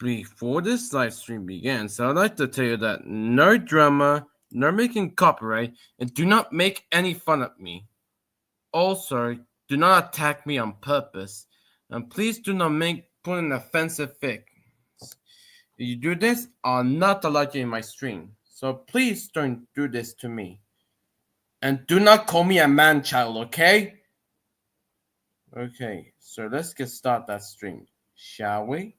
Before this live stream begins, I'd like to tell you that no drama, no making copyright, and do not make any fun of me. Also, do not attack me on purpose, and please do not put an offensive fic. If you do this, I'll not allow you in my stream. So please don't do this to me. And do not call me a man-child, okay? Okay, so let's get started that stream, shall we?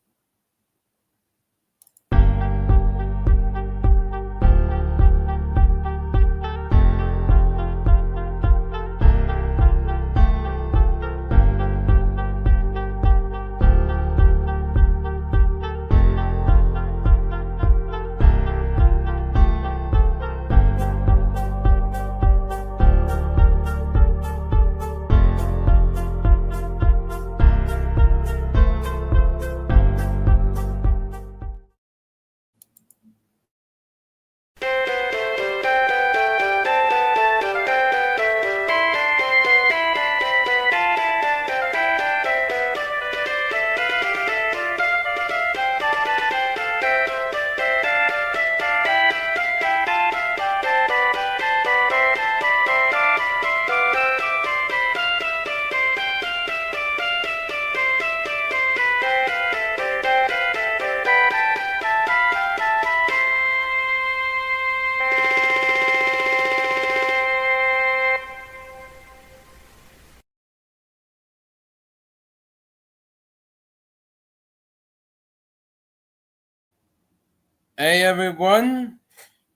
Hey everyone,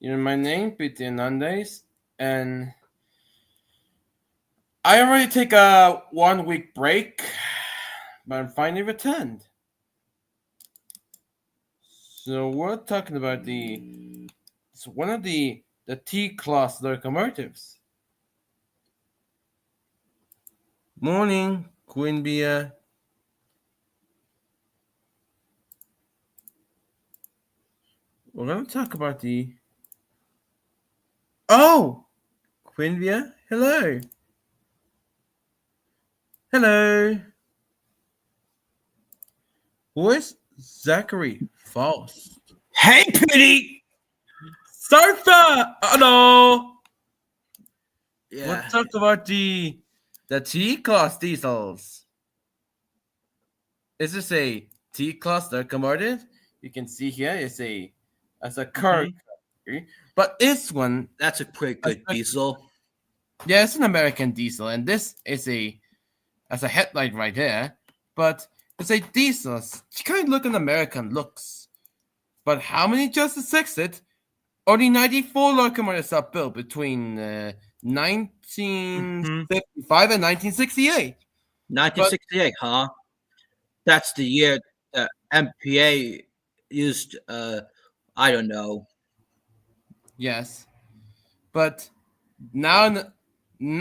my name Petey and I already take a 1 week break, but I'm finally returned. So we're talking about one of the T-class locomotives. Morning, Queen Bia. We're gonna talk about Quinvia, hello. Hello. Who is Zachary Faust? Hey, Petey! Surfer! Hello! Yeah. Let's talk about the T-class diesels. Is this a T-class locomotive? You can see here it's a curve. But this one, that's a pretty good diesel. Yeah, it's an American diesel, and this is as a headlight right there. But it's a diesel. It's kind of looking American looks. But how many just exist? Only 94 locomotives are built between 1955 and 1968. 1968, huh? That's the year the MPA used, I don't know. Yes. But now in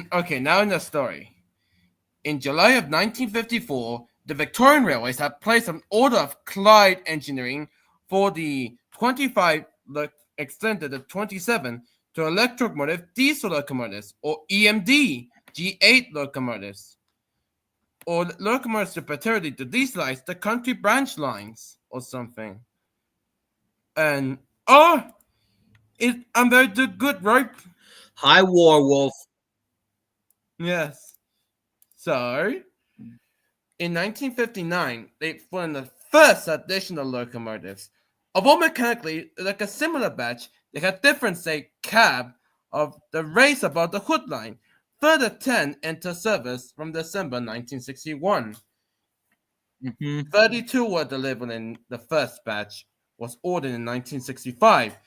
the story. In July of 1954, the Victorian Railways had placed an order of Clyde Engineering for the 25 extended to 27 to electromotive diesel locomotives, or EMD G8 locomotives, or locomotives preparatory to dieselize the country branch lines or something. And I'm very good, right? Hi, Warwolf. Yes. So, in 1959, they formed the first additional locomotives. Although mechanically, like a similar batch, they had different, cab of the race above the hood line. Further 10 entered service from December 1961. 32 were delivered in the first batch, was ordered in 1965.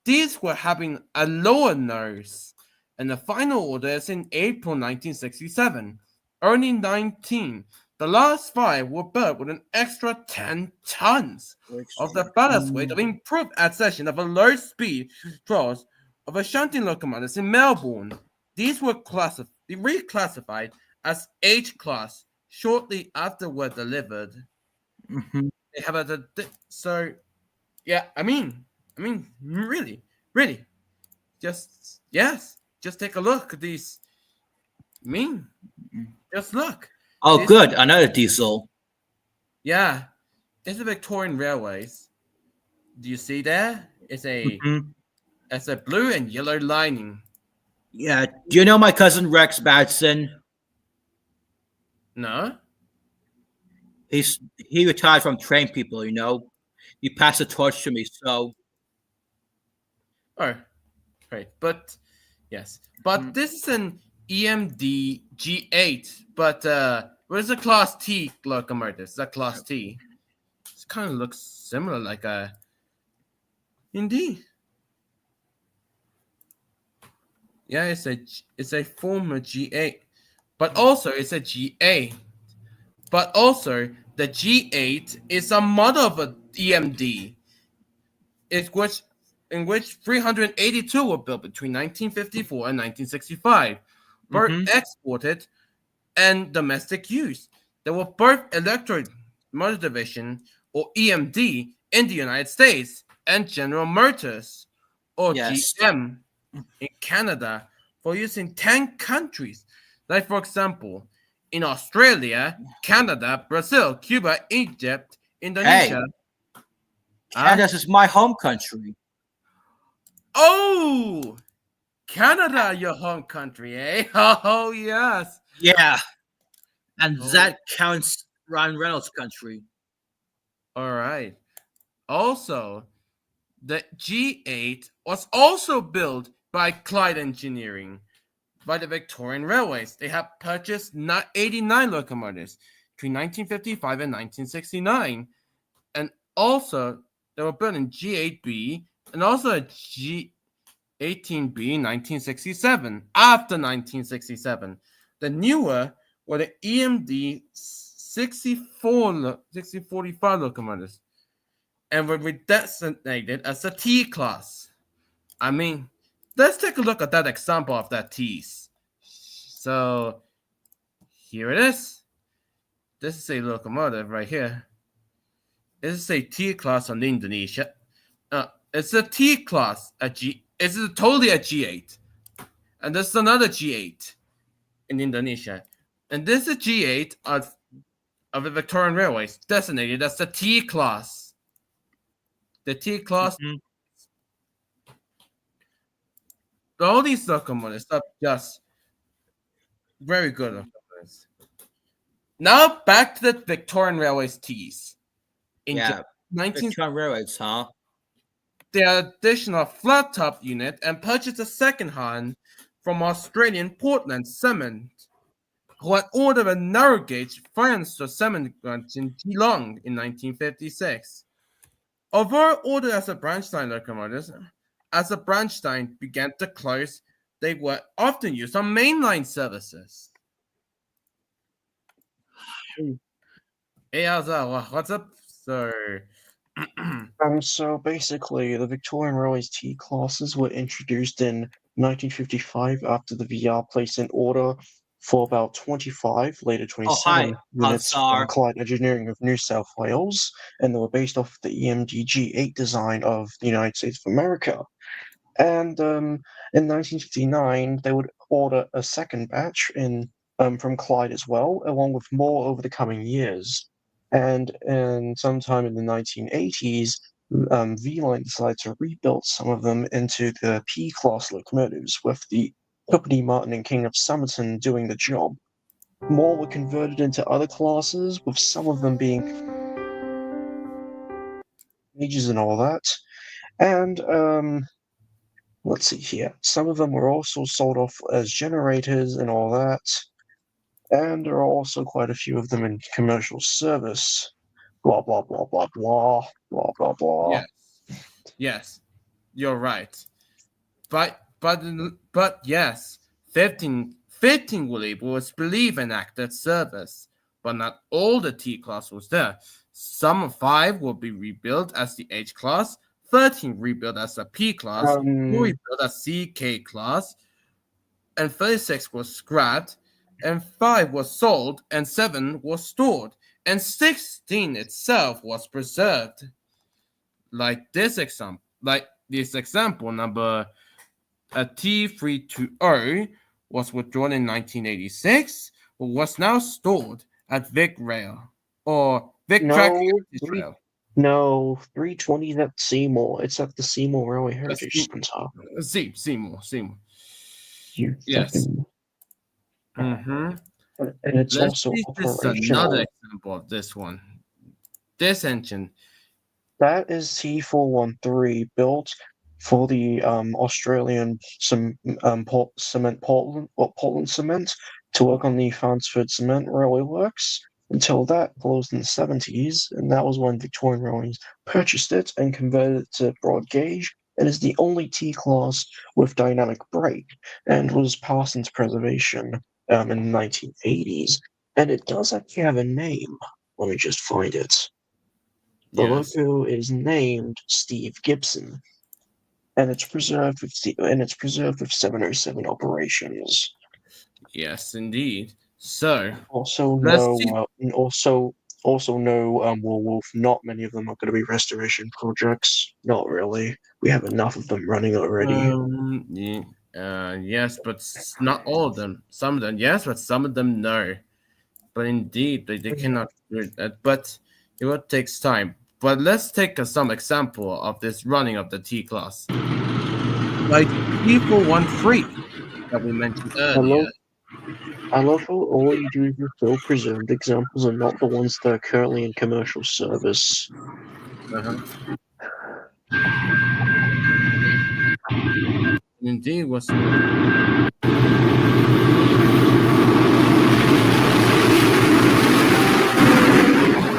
These were having a lower nose, and the final order is in April 1967. Only 19. The last 5 were built with an extra 10 tons of the ballast weight of improved accession of a low-speed draws of a shunting locomotives in Melbourne. These were reclassified as H-class shortly after were delivered. They have really, just take a look at these. Just look. Oh, good, another diesel. Yeah, It's the Victorian Railways. Do you see there? Hmm. It's a blue and yellow lining. Yeah. Do you know my cousin Rex Batson? No? He retired from train people. He passed the torch to me. So Oh, right. But yes. But Mhm. this is an EMD G8. But where's the Class T locomotive? Is that Class T? It kind of looks similar, like a. Indeed. Yeah, it's a former G8. But also it's a G8. But also the G8 is a model of a EMD. In which 382 were built between 1954 and 1965, both Mhm. exported and domestic use. They were both Electric Motor Division, or EMD, in the United States, and General Motors, or Yes. GM, in Canada, for use in 10 countries. Like, for example, in Australia, Canada, Brazil, Cuba, Egypt, Hey, Indonesia. Ah, Canada's is my home country. oh! Canada, your home country, eh? Oh, yes. Yeah, and Oh, that counts Ryan Reynolds' country. all right. Also, the G8 was also built by Clyde Engineering, by the Victorian Railways. They have purchased 89 locomotives between 1955 and 1969. And also, they were built in G8B and also a G18B in 1967, after 1967. The newer were the EMD 6045 locomotives and were designated as the T class. I mean, let's take a look at that example of that T's. So here it is. This is a locomotive right here. This is a T class on the Indonesia. It's a T class, a G. It's totally a G8, and this is another G8 in Indonesia, and this is G8 of the Victorian Railways, designated as the T class. The T class. Mhm. All these locomotives are just very good locomotives. Now back to the Victorian Railways T's. In Yeah, 19, Victorian Railways, huh? the additional flat top unit and purchased a second hand from Australian Portland Cement, who had ordered a narrow gauge Francis cement branch in Geelong in 1956. Although ordered as a Branchline locomotives, as the Branchline began to close, they were often used on mainline services. Hey, how's that? What's up? So, So basically, the Victorian Railways T classes were introduced in 1955 after the VR placed an order for about 25, later Oh, hi, 27 units from Alzar. Clyde Engineering of New South Wales, and they were based off the EMD G8 design of the United States of America. And in 1959, they would order a second batch from Clyde as well, along with more over the coming years. And sometime in the 1980s, V-Line decided to rebuild some of them into the P-class locomotives, with the company Martin and King of Somerton doing the job. More were converted into other classes, with some of them being ages and all that. And let's see here. Some of them were also sold off as generators and all that. And there are also quite a few of them in commercial service. Blah, blah, blah, blah, blah, blah, blah, blah. yes, yes, you're right. But yes, 15 was believed in active service, but not all the T class was there. Some 5 will be rebuilt as the H class, 13 rebuilt as the P class, 2 Um, rebuilt as CK class, and 36 was scrapped, and 5 was sold, and 7 was stored, and 16 itself was preserved. Like this example number a T320 was withdrawn in 1986, but was now stored at Vic Rail or Vic Track no, Heritage Rail. No, 320 is at Seymour. It's at the Seymour Railway Let's Heritage Centre. Seymour. You Yes. fucking. Mm-hmm. And it's Let's also see. This is another operational. example of this one. This engine. That is T413 built for the Australian cement Portland cement to work on the Farnsford Cement Railway Works until that closed in the 70s, and that was when Victorian Railways purchased it and converted it to broad gauge, and is the only T class with dynamic brake, and was passed into preservation in the 1980s. And it does actually have a name. Let me just find it. The Yes. logo is named Steve Gibson, and it's preserved with 707 operations. Yes, indeed. So Also, let's see. no Wolf. Not many of them are going to be restoration projects. Not really. We have enough of them running already. Yes, but not all of them. Some of them, yes, but some of them, no. But indeed, they cannot do that. But it will takes time. But let's take some example of this running of the T class, like T413 that we mentioned I earlier. love, I love how all you do is refill preserved examples and not the ones that are currently in commercial service. Uh-huh. Indeed, was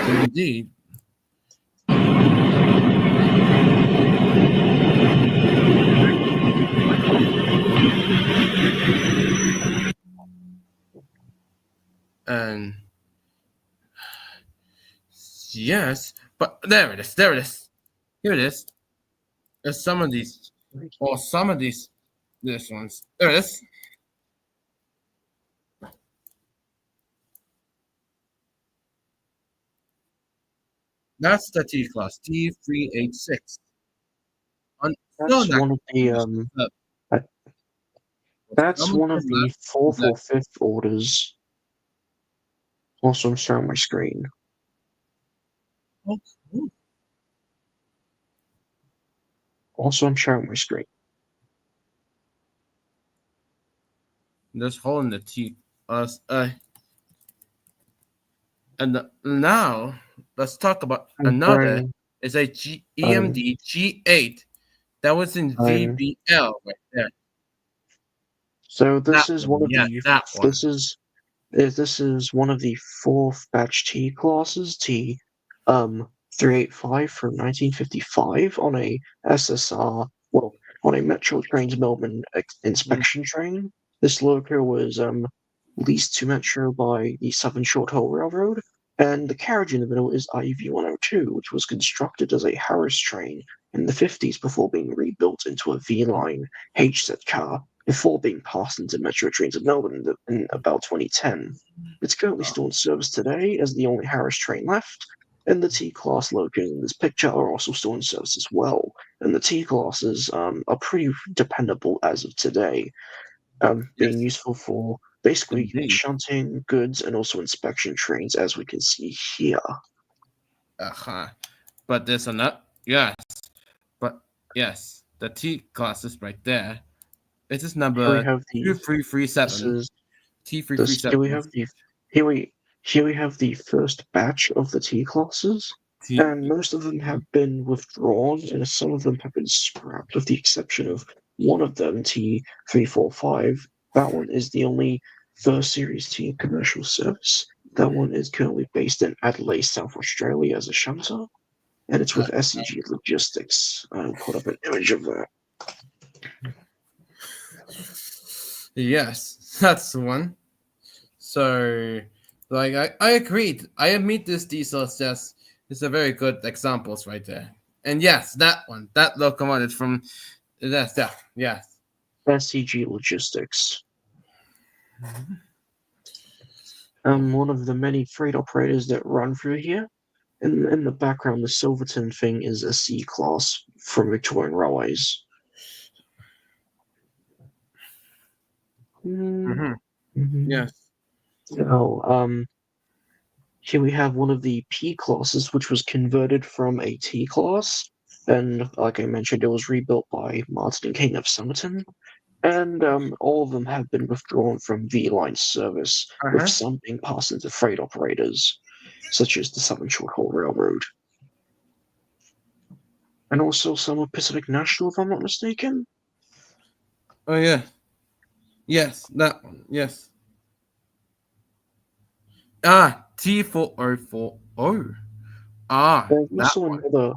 indeed. And yes, but there it is. There it is. Here it is. There's some of these, or some of these, this ones. There it is. That's the T class, T386. On still That's not one of the commercial service. uh, that's Some of one of them the left fourth that or fifth orders. Also, I'm sharing my screen. oh, cool. Also, I'm sharing my screen. This hole in the T and now let's talk about I'm another sharing. is a I'm. EMD G8 that was in I'm. VBL right there. So That this is one one, of yes, the. that one. This is one of the fourth batch T classes. T, 385 from 1955 on a SSR. Well, on a Metro Trains Melbourne Mm, inspection train. This loco was leased to Metro by the Southern Short Haul Railroad, and the carriage in the middle is IV-102, which was constructed as a Harris train in the 50s before being rebuilt into a V-line HZ car before being passed into Metro Trains of Melbourne in about 2010. It's currently uh, still in service today as the only Harris train left, and the T-class locos in this picture are also still in service as well. And the T-classes are pretty dependable as of today, being yes, useful for basically indeed. shunting goods and also inspection trains, as we can see here. Uh-huh. But there's another yes, but yes, the T class is right there. This is Here we number have the. This 2337. is T three three this. Here seven we was have the. Here we. Here we have the first batch of the T classes, T and most of them have been withdrawn, and some of them have been scrapped, with the exception of one of them, T345. That one is the only first series T in commercial service. That one is currently based in Adelaide, South Australia, as a shunter, and it's uh, with SEG Logistics. I'll put up an image of that. yes, that's the one. So, like, I agreed. I admit this diesel is just it's a very good examples right there. And yes, that one, that locomotive from that's yeah, yes. SEG Logistics. Oh, One of the many freight operators that run through here. In the background, the Silverton thing is a C class from Victorian Railways. Mm, mm-hmm. mhm. Yes. So, here we have one of the P classes, which was converted from a T class, and like I mentioned, it was rebuilt by Martin and King of Somerton, and all of them have been withdrawn from V-Line service, with some being passed into freight operators, such as the Southern Short Haul Railroad. And also some of Pacific National, if I'm not mistaken. Oh yeah. Yes, that one. Yes. T4040. There's That also one. another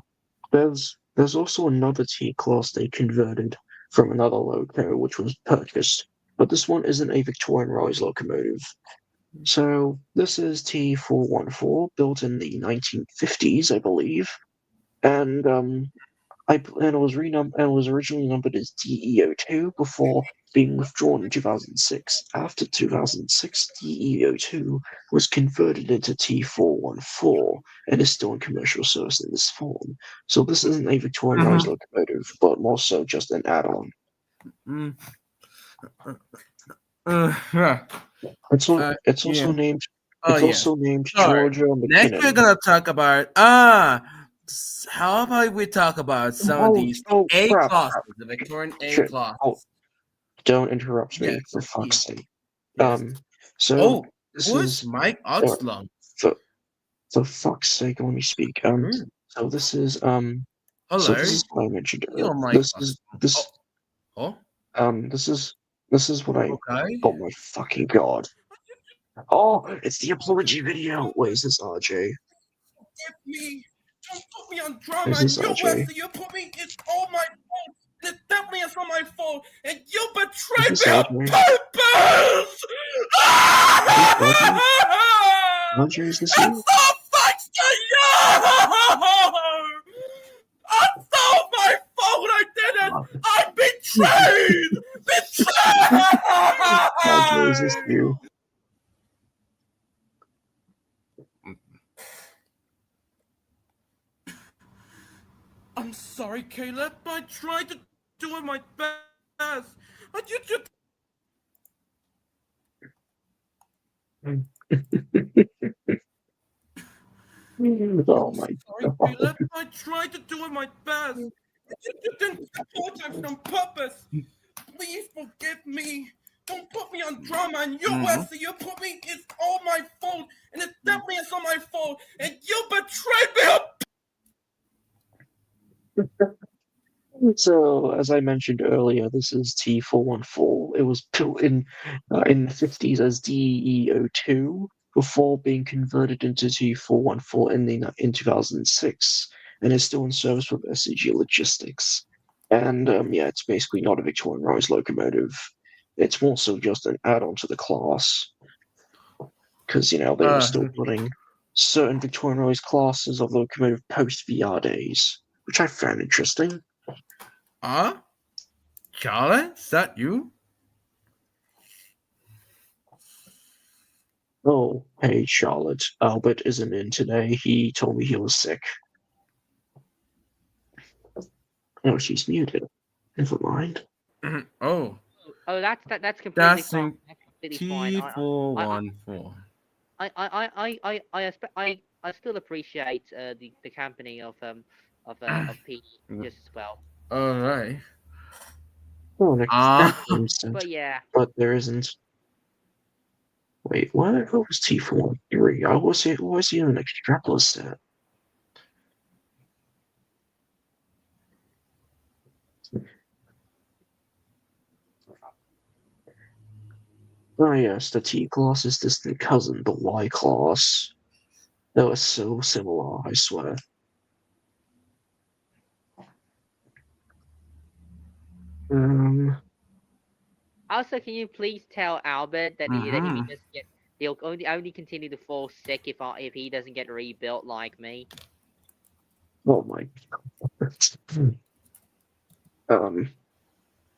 there's also another T class they converted from another loco which was purchased, but this one isn't a Victorian rise locomotive. So this is T414, built in the 1950s, I believe, and it was originally numbered as DEO2 before being withdrawn in 2006. After 2006, DEO2 was converted into T414 and is still in commercial service in this form. So this isn't a Victorian rise locomotive, but more so just an add-on. Mm. Yeah. It's al- it's Yeah. also named Oh it's yeah. also named Sorry. Georgia Next we're McKinnon. gonna talk about how about we talk about some of these A Crap. classes, the Victorian A Shit. class. Oh, don't interrupt Yes, me, for fuck's sake. yes. So Oh, this who is is Mike uh, Oxlong? for fuck's sake, let me speak. So this is Hello, what I mentioned earlier. you're Mike Oxlong. This is what I. Okay. Oh my fucking god! Oh, it's the apology video. Wait, is this RJ? Give me, don't put me on drama Is and this you RJ? Wesley, you put me, it's all my fault. It definitely is not my fault, and you Is betrayed this me on RJ? purpose! RJ, is this you? It's all thanks to you! It's all my fault I did it! I'm betrayed! RJ, is this Betrayed! you? I'm sorry, Caleb. I tried to do my best. But you just. Oh my Sorry, god! Caleb. I tried to do my best. But you didn't support us on purpose. Please forgive me. Don't put me on drama and you, Wesley, you put me, it's all my fault. And it definitely is all my fault. And you betrayed me. So, as I mentioned earlier, this is T414. It was built in the 50s as DEO2 before being converted into T414 in 2006, and is still in service with SCG Logistics. And yeah, it's basically not a Victorian rise locomotive. It's more so just an add-on to the class, because they were still putting certain Victorian rise classes of locomotive post VR days, which I found interesting. Charlie, is that you? Oh, hey, Charlotte. Albert isn't in today. He told me he was sick. Oh, she's muted. Never mind. Oh. Oh, that's completely That's fine. in That's completely fine. T414. I still appreciate the company of Pete just as well. Alright. Oh, next But yeah, but there isn't. Wait, what was T413? I was he an extrapolis set? Oh yes, the T class is distant cousin, the Y class. They were so similar, I swear. also, can you please tell Albert that if he doesn't get, he'll only continue to fall sick if he doesn't get rebuilt like me. Oh my god.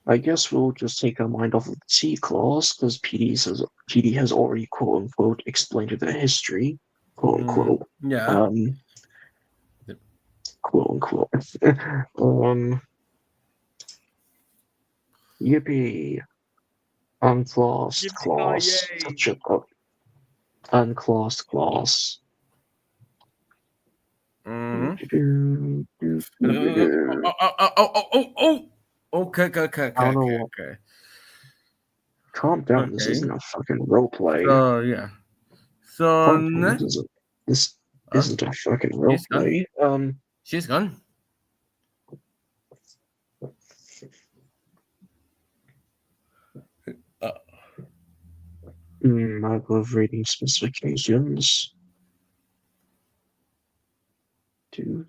I guess we'll just take our mind off of the T class because PD has already quote unquote explained their history, quote unquote. Yeah. Quote unquote. Yippee. Unclassed class. Such a unclassed class. Mm-hmm. Okay. I don't know what. Calm down. This Okay. isn't a fucking roleplay. So yeah. So Calm down. next, This isn't a fucking She's gone. roleplay. She's gone. I love reading specifications. Do.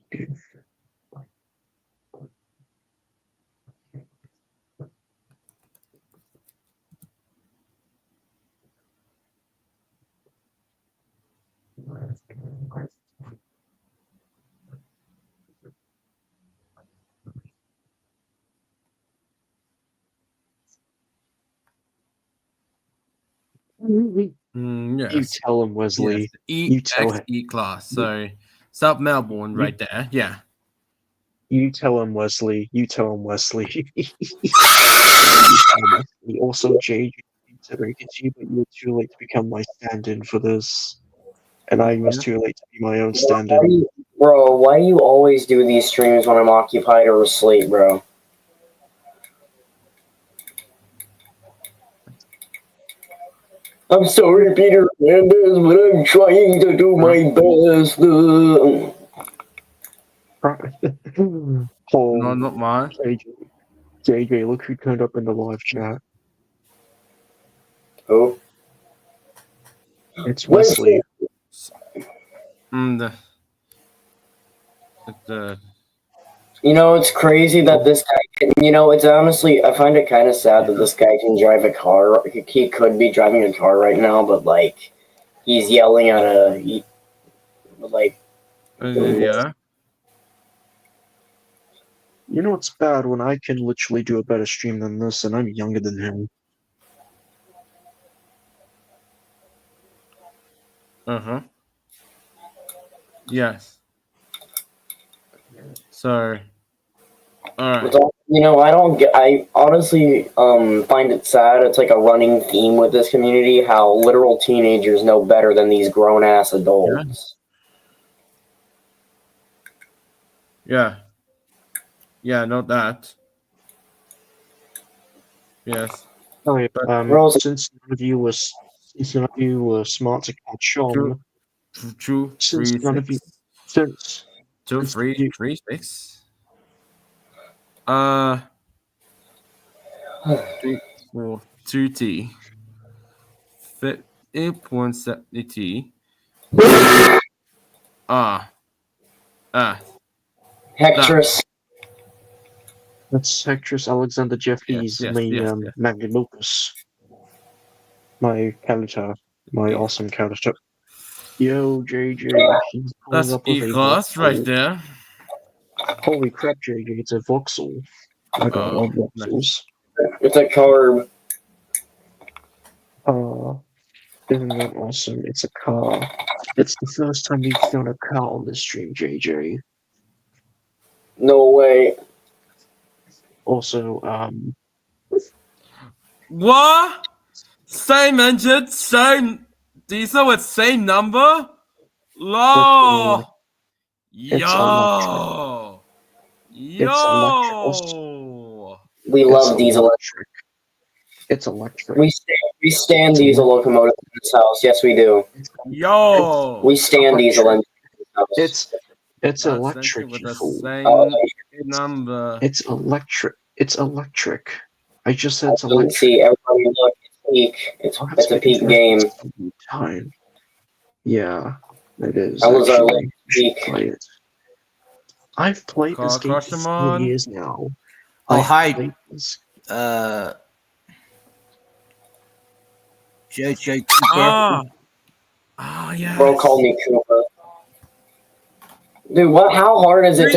Yes. You tell him, Wesley. Yes. You tell him. EXE class. So South Melbourne right there. Yeah. You tell him, Wesley. You tell him, Wesley. Also, JJ, to break it to you, but you were too late to become my stand-in for this, and I was too late to be my own stand-in. Bro, why do you always do these streams when I'm occupied or asleep, bro? I'm sorry, Peter Hernandez, but I'm trying to do my best. No, not mine. JJ, look who turned up in the live chat. Who? It's Wesley. The You know, it's crazy that this guy can, it's honestly, I find it kind of sad that this guy can drive a car. He could be driving a car right now, but, like, he's yelling at yeah. You know, it's bad when I can literally do a better stream than this, and I'm younger than him. Yes. So, alright. I honestly find it sad. It's like a running theme with this community, how literal teenagers know better than these grown-ass adults. Yeah. Yeah, not that. Yes. Oh, Rose- since none of you were smart to catch on, Two, since three, none of you, six. Two, since three, you- 3, 6. 3, 4, 2T. 8.70T. Hectress. That's Hectress Alexander Jeffries, Yes. Magnum Opus. My character, my awesome character. Yo, JJ, he's pulling That's up with a E-class voxel. right there. Holy crap, JJ, it's a voxel. I got love voxels. It's a carb. Isn't that awesome? It's a car. It's the first time we've shown a car on this stream, JJ. No way. Also, What? Same engine, same diesel with same number? Low. It's Yo. It's electric. We love diesel. Electric. It's electric. We stand diesel locomotives in this house. Yes, we do. Yo. We stand diesel in this house. It's electric, with you the fool. same number. It's electric. It's electric. I just said it's So, electric. see, everybody look. It's peak. It's a peak game. Time. Yeah, it is. That was our actually. last peak. Play it. I've played this game for 4 years now. Oh, hi. JJ. Yeah. Bro called me Cooper. Dude, how hard is it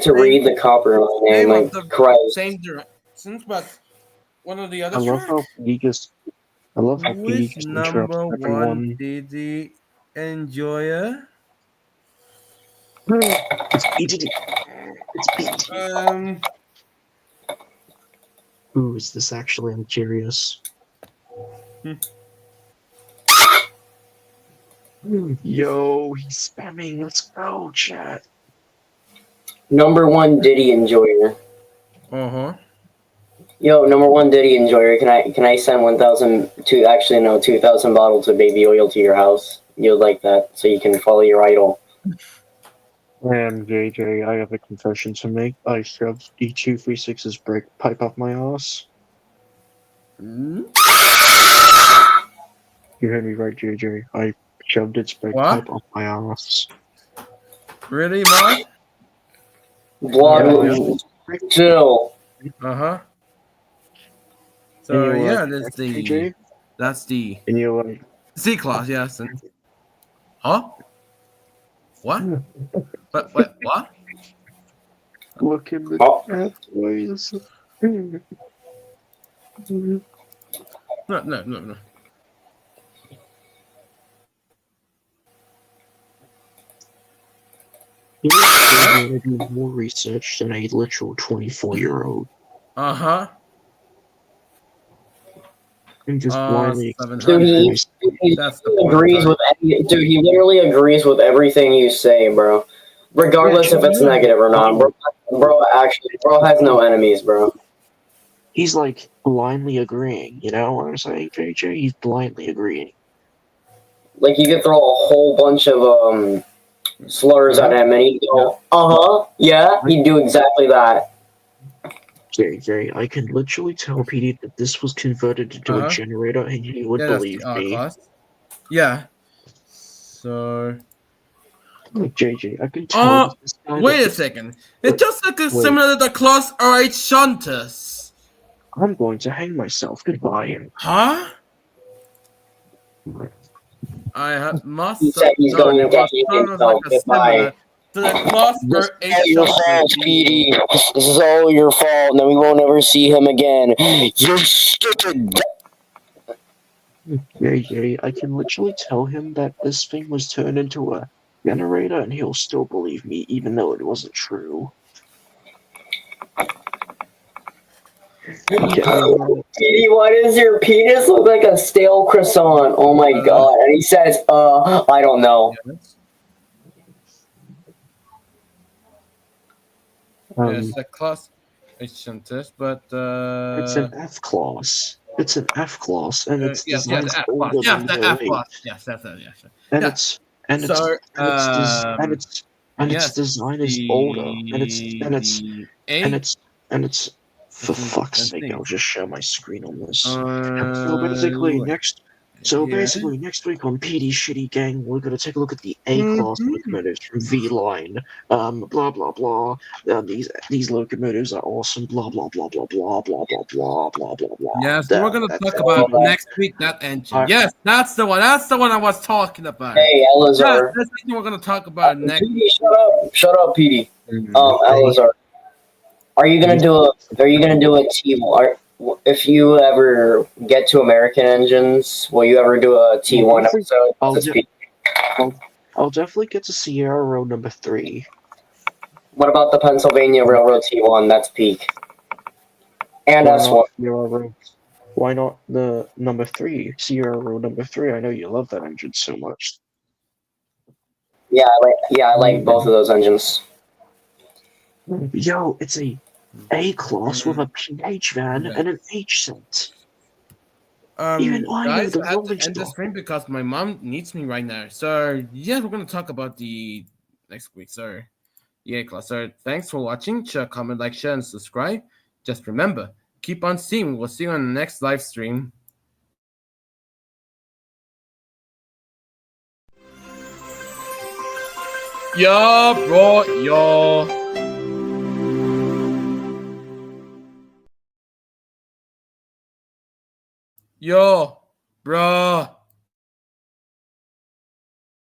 to read the copyright name? Like Christ. Same directions, but one of the other I love how he just Which interrupts number everyone. one did the enjoyer? It's Petey. It's Petey. Ooh, is this actually? I'm curious. Yo, he's spamming. Let's go, chat. Number one Diddy enjoyer. Uh-huh. Yo, number one Diddy enjoyer. Can I send 2,000 bottles of baby oil to your house? You'll like that, so you can follow your idol. And JJ, I have a confession to make. I shoved D236's brake pipe up my ass. Mm? You heard me right, JJ. I shoved its brake What? pipe up my ass. Really, Mark? Blood, chill. Uh-huh. And So you're yeah, like, JJ? that's the And you're like, C class, yes. And, huh? What? What? What? look in the Oh. chat, boys. No. You're going to do more research than a literal 24-year-old. Uh-huh. And just blindly 700. He That's the point. agrees with dude. He literally agrees with everything you say, bro. Regardless if it's negative or not, bro. Actually, bro has no enemies, bro. He's like blindly agreeing, you know what I'm saying, JJ? He's blindly agreeing. Like you could throw a whole bunch of slurs at him, and he'd go, yeah. He'd do exactly that. JJ, I can literally tell Petey that this was converted into a generator, and he would believe me. Class. Yeah. So. JJ, I can tell. Wait a second. It just like similar to the class RH Shunters. I'm going to hang myself. Goodbye. Huh? Must. He said he's going to hang himself. Goodbye. To the class This RH is all your fault, Petey. This is all your fault, and then we won't ever see him again. You're stupid. JJ, I can literally tell him that this thing was turned into a generator, and he'll still believe me, even though it wasn't true. Petey, why does your penis look like a stale croissant? Oh my god. And he says, I don't know. It's a class H test, but it's an F class. It's an F class, and it's designed older than the F class. Yes, that's it. Yes. And its design is older, and it's for fuck's sake, I'll just share my screen on this. So basically next week on PD Shitty Gang, we're gonna take a look at the A class locomotives from V Line. Blah blah blah. These locomotives are awesome. Blah blah blah blah blah blah blah blah blah blah blah. Yes, we're gonna talk about next week that engine. Yes, that's the one. That's the one I was talking about. Hey, Elazar. That's the thing we're gonna talk about next. Petey, shut up, Petey. Elazar. Are you gonna do a T1? If you ever get to American engines, will you ever do a T1 episode? I'll definitely get to Sierra Road number 3. What about the Pennsylvania Railroad T1? That's peak. And S1. Why not the number 3? Sierra Road number 3. I know you love that engine so much. Yeah, I like both of those engines. Yo, it's a class with a PH van and an H set. Even guys, I have to end the stream because my mom needs me right now. So yeah, we're gonna talk about the next week. So yeah, class. So thanks for watching. Share, comment, like, share, and subscribe. Just remember, keep on seeing. We'll see you on the next live stream. Yeah, bro, yo. Yo, bruh.